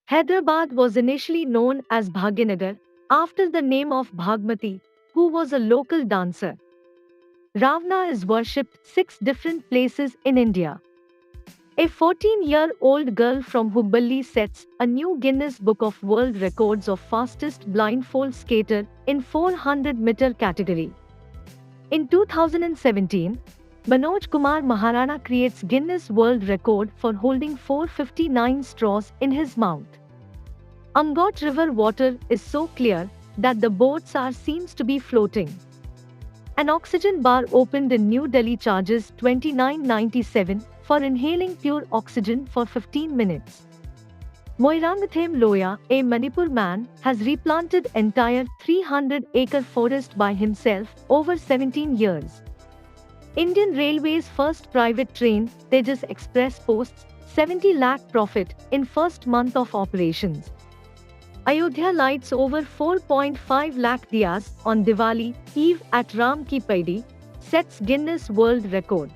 Hyderabad was initially known as Bhagyanagar, after the name of Bhagmati, who was a local dancer. Ravana is worshipped 6 different places in India. A 14-year-old girl from Hubballi sets a new Guinness Book of World Records of fastest blindfold skater in 400-meter category. In 2017, Manoj Kumar Maharana creates Guinness World Record for holding 459 straws in his mouth. Amgot River water is so clear that the boats are seems to be floating. An oxygen bar opened in New Delhi charges 29.97 for inhaling pure oxygen for 15 minutes. Moirangatham Loya, a Manipur man, has replanted entire 300-acre forest by himself over 17 years. Indian Railways first private train, Tejas Express posts 70 lakh profit in first month of operations. Ayodhya lights over 4.5 lakh diyas on Diwali Eve at Ram Ki Paidi, sets Guinness World Record.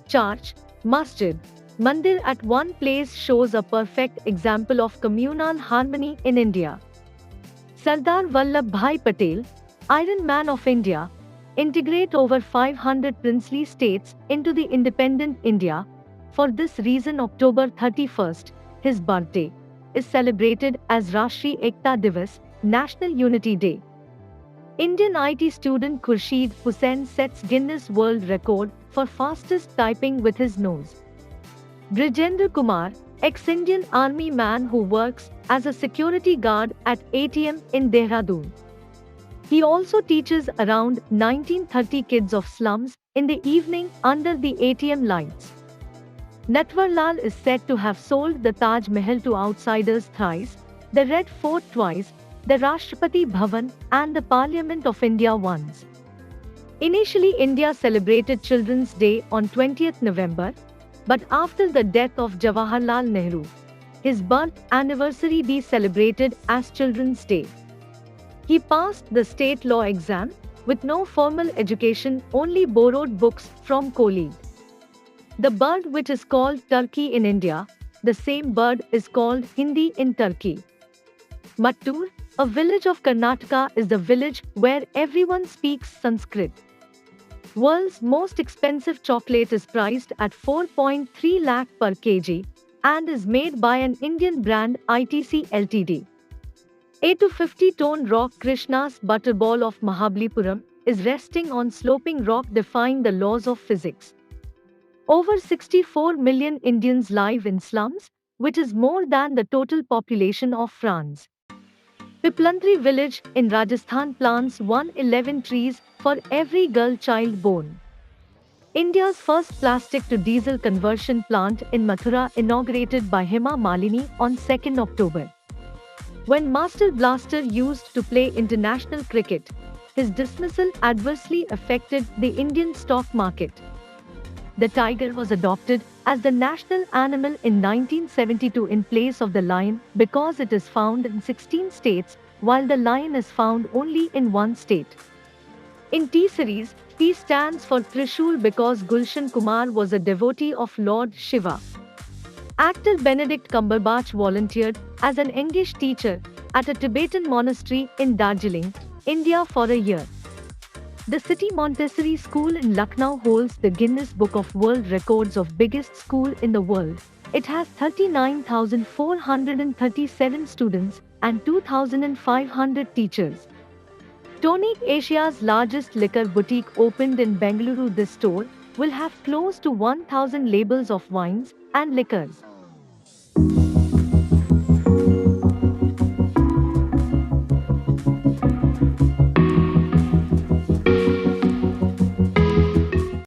Church, Masjid, Mandir at one place shows a perfect example of communal harmony in India. Sardar Vallabhbhai Patel, Iron Man of India, integrate over 500 princely states into the independent India. For this reason October 31st, his birthday, is celebrated as Rashtriya Ekta Divas, National Unity Day. Indian IT student Khurshid Hussain sets Guinness World Record for fastest typing with his nose. Brijendra Kumar, ex-Indian Army man who works as a security guard at ATM in Dehradun. He also teaches around 1930 kids of slums in the evening under the ATM lights. Natwarlal is said to have sold the Taj Mahal to outsiders thrice, the Red Fort twice, the Rashtrapati Bhavan and the Parliament of India once. Initially India celebrated Children's Day on 20th November, but after the death of Jawaharlal Nehru, his birth anniversary be celebrated as Children's Day. He passed the state law exam with no formal education, only borrowed books from colleague. The bird which is called turkey in India, the same bird is called Hindi in Turkey. Mattur, a village of Karnataka, is the village where everyone speaks Sanskrit. World's most expensive chocolate is priced at 4.3 lakh per kg and is made by an Indian brand ITC Ltd. A 250-ton rock Krishna's Butterball of Mahabalipuram is resting on sloping rock defying the laws of physics. Over 64 million Indians live in slums, which is more than the total population of France. Piplandri village in Rajasthan plants 111 trees for every girl child born. India's first plastic to diesel conversion plant in Mathura inaugurated by Hema Malini on 2nd October. When Master Blaster used to play international cricket, his dismissal adversely affected the Indian stock market. The tiger was adopted as the national animal in 1972 in place of the lion because it is found in 16 states, while the lion is found only in one state. In T-series, T stands for Trishul because Gulshan Kumar was a devotee of Lord Shiva. Actor Benedict Cumberbatch volunteered as an English teacher at a Tibetan monastery in Darjeeling, India for a year. The City Montessori School in Lucknow holds the Guinness Book of World Records of biggest school in the world. It has 39,437 students and 2,500 teachers. Tonic, Asia's largest liquor boutique, opened in Bengaluru. This store will have close to 1,000 labels of wines and liquors.